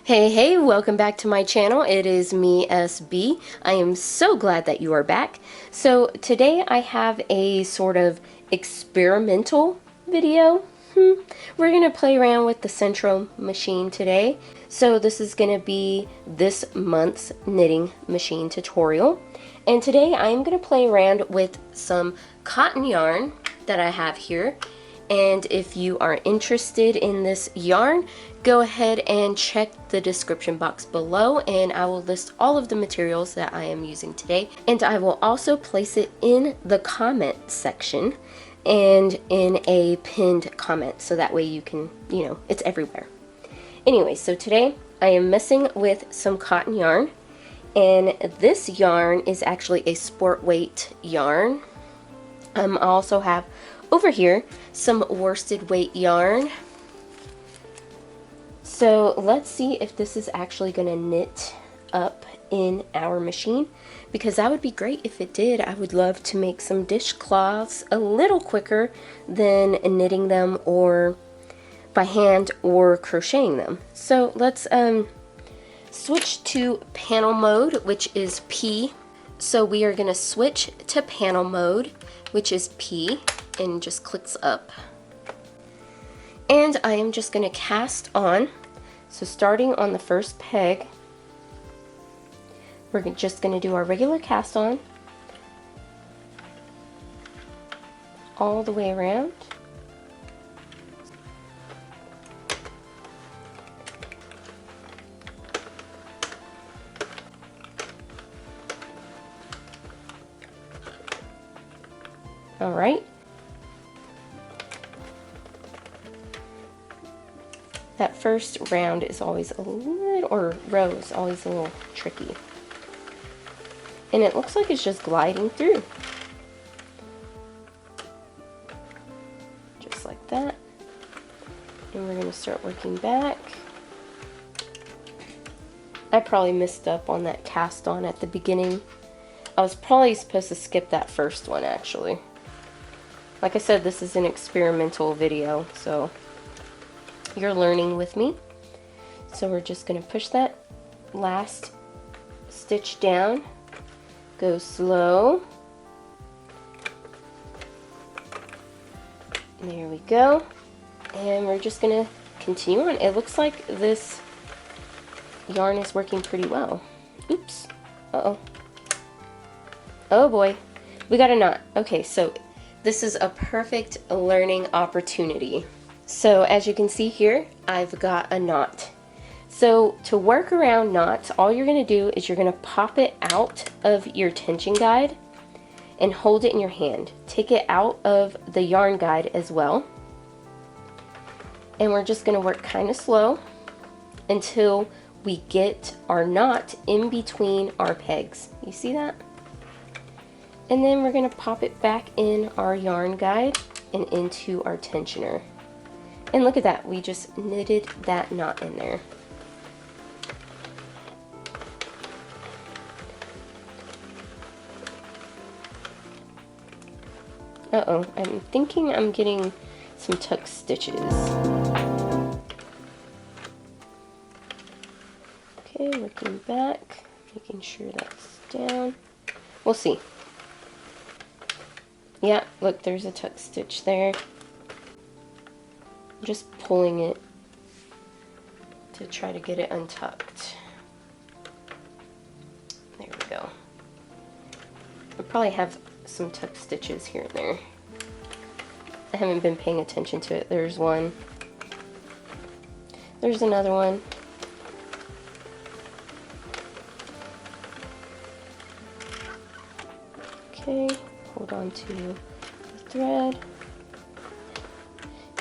Hey, welcome back to my channel. It is me, SB. I am so glad that you are back. So today I have a sort of experimental video. We're going to play around with the Sentro machine today. So this is going to be this month's knitting machine tutorial. And today I'm going to play around with some cotton yarn that I have here. And if you are interested in this yarn, go ahead and check the description box below and I will list all of the materials that I am using today. And I will also place it in the comment section and in a pinned comment so that way you can, it's everywhere. Anyway, so today I am messing with some cotton yarn, and this yarn is actually a sport weight yarn. I also have over here some worsted weight yarn. So let's see if this is actually going to knit up in our machine, because that would be great if it did. I would love to make some dishcloths a little quicker than knitting them or by hand or crocheting them. So let's switch to panel mode, which is P. So we are going to switch to panel mode, which is P, and just clicks up. And I am just going to cast on. So starting on the first peg, we're just going to do our regular cast on all the way around. All right. That first round is always a little, or row is always a little tricky. And it looks like it's just gliding through. Just like that. And we're going to start working back. I probably messed up on that cast on at the beginning. I was probably supposed to skip that first one actually. Like I said, this is an experimental video, so you're learning with me. So we're just going to push that last stitch down, go slow. There we go. And we're just going to continue on. It looks like this yarn is working pretty well. Oops. Uh-oh. Oh boy. We got a knot. Okay, so this is a perfect learning opportunity. So as you can see here, I've got a knot. So to work around knots, all you're going to do is you're going to pop it out of your tension guide and hold it in your hand. Take it out of the yarn guide as well. And we're just going to work kind of slow until we get our knot in between our pegs. You see that? And then we're going to pop it back in our yarn guide and into our tensioner. And look at that, we just knitted that knot in there. Uh-oh, I'm thinking I'm getting some tuck stitches. Okay, working back, making sure that's down. We'll see. Yeah, look, there's a tuck stitch there. I'm just pulling it to try to get it untucked. There we go. I probably have some tuck stitches here and there. I haven't been paying attention to it. There's one. There's another one. Okay, hold on to the thread.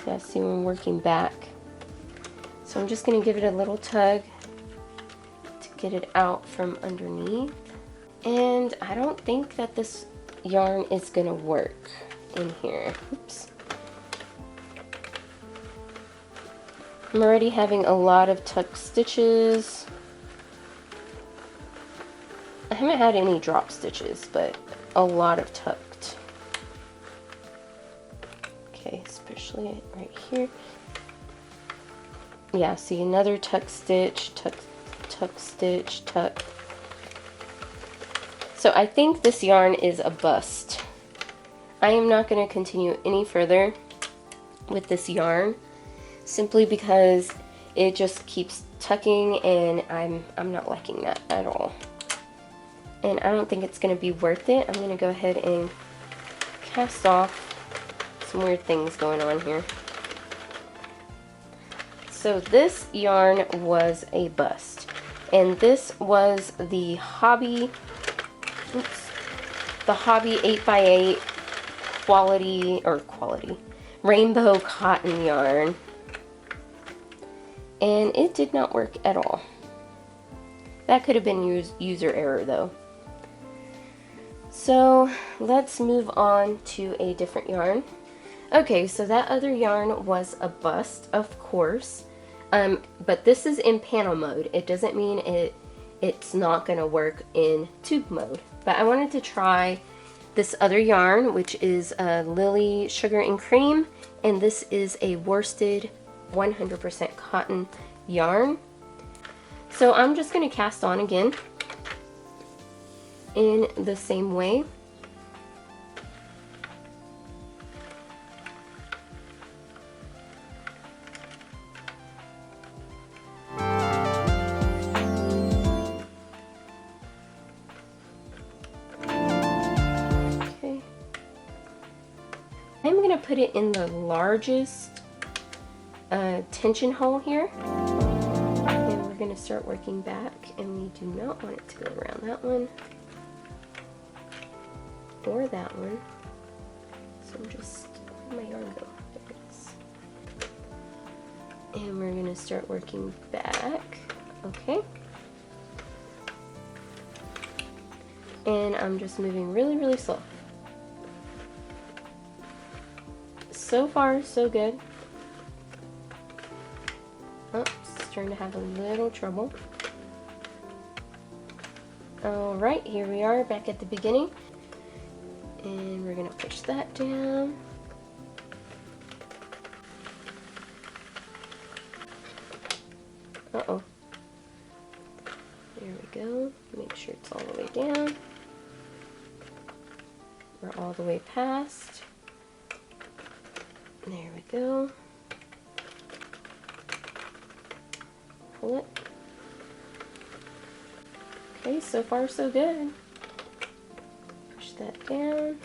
Yeah, see when I'm working back. So I'm just going to give it a little tug to get it out from underneath. And I don't think that this yarn is going to work in here. Oops. I'm already having a lot of tuck stitches. I haven't had any drop stitches, but a lot of tucked. Okay, especially right here. yeah, see, another tuck stitch, tuck, tuck stitch, tuck. So I think this yarn is a bust. I am not going to continue any further with this yarn simply because it just keeps tucking, and I'm not liking that at all. And I don't think it's going to be worth it. I'm going to go ahead and cast off. Some weird things going on here. So this yarn was a bust, and this was the Hobbii, the Hobbii 8x8 quality rainbow cotton yarn, and it did not work at all. That could have been user error though. So let's move on to a different yarn. Okay, so that other yarn was a bust, of course, but this is in panel mode. It doesn't mean it's not going to work in tube mode. But I wanted to try this other yarn, which is Lily Sugar and Cream, and this is a worsted 100% cotton yarn. So I'm just going to cast on again in the same way. I'm going to put it in the largest tension hole here, and we're going to start working back, and we do not want it to go around that one or that one. So I'm just, where'd my yarn go? There it is. And we're going to start working back. Okay. And I'm just moving really, really slow. So far, so good. Oh, starting to have a little trouble. Alright, here we are back at the beginning. And we're going to push that down. Uh-oh. There we go. Make sure it's all the way down. We're all the way past. There we go. Pull it. Okay, so far so good. Push that down.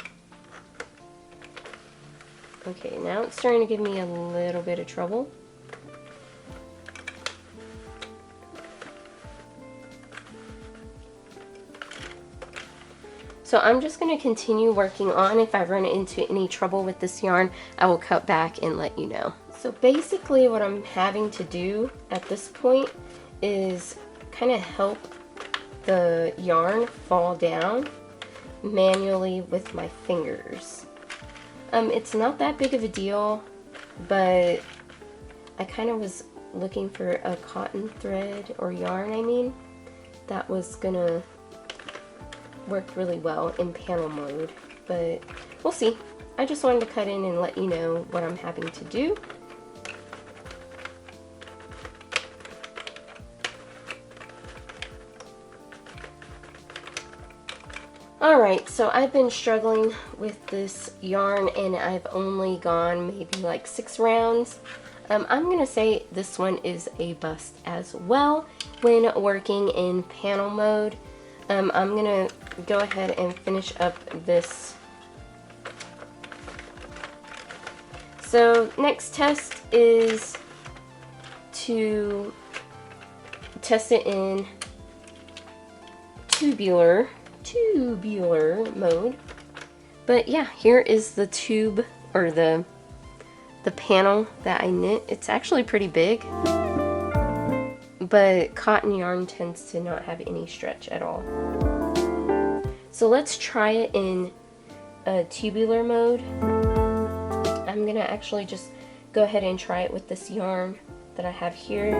Okay, now it's starting to give me a little bit of trouble. So I'm just going to continue working on. If I run into any trouble with this yarn, I will cut back and let you know. So basically what I'm having to do at this point is kind of help the yarn fall down manually with my fingers. It's not that big of a deal, but I kind of was looking for a cotton thread or yarn, I mean, that was gonna work really well in panel mode, but we'll see. I just wanted to cut in and let you know what I'm having to do. Alright, so I've been struggling with this yarn and I've only gone maybe like 6 rounds. I'm going to say this one is a bust as well when working in panel mode. I'm going to go ahead and finish up this. So next test is to test it in tubular mode. But yeah, here is the tube, or the panel that I knit. It's actually pretty big, but cotton yarn tends to not have any stretch at all. So let's try it in tubular mode. I'm gonna actually just go ahead and try it with this yarn that I have here.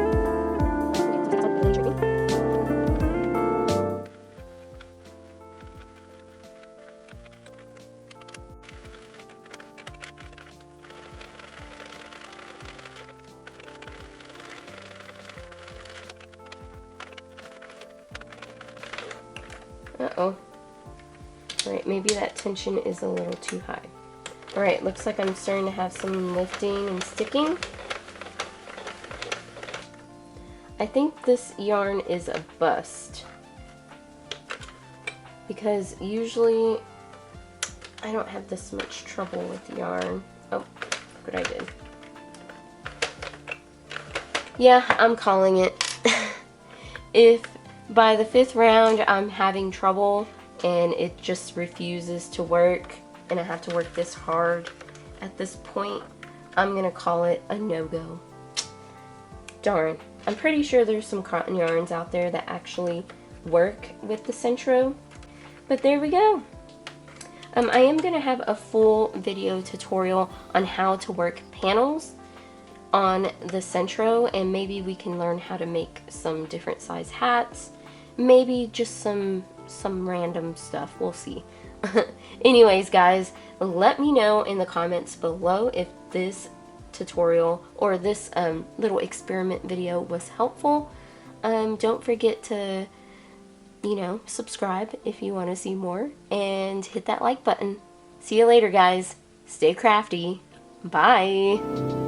Uh-oh. Alright, maybe that tension is a little too high. Alright, looks like I'm starting to have some lifting and sticking. I think this yarn is a bust, because usually I don't have this much trouble with yarn. Oh, look what I did. Yeah, I'm calling it. If by the 5th round I'm having trouble and it just refuses to work and I have to work this hard at this point, I'm gonna call it a no-go. Darn. I'm pretty sure there's some cotton yarns out there that actually work with the Sentro, but there we go. I am going to have a full video tutorial on how to work panels on the Sentro, and maybe we can learn how to make some different size hats, maybe just some random stuff. We'll see. Anyways, guys, let me know in the comments below if this tutorial or this little experiment video was helpful. Don't forget to, you know, subscribe if you want to see more, and hit that like button. See you later, guys. Stay crafty. Bye.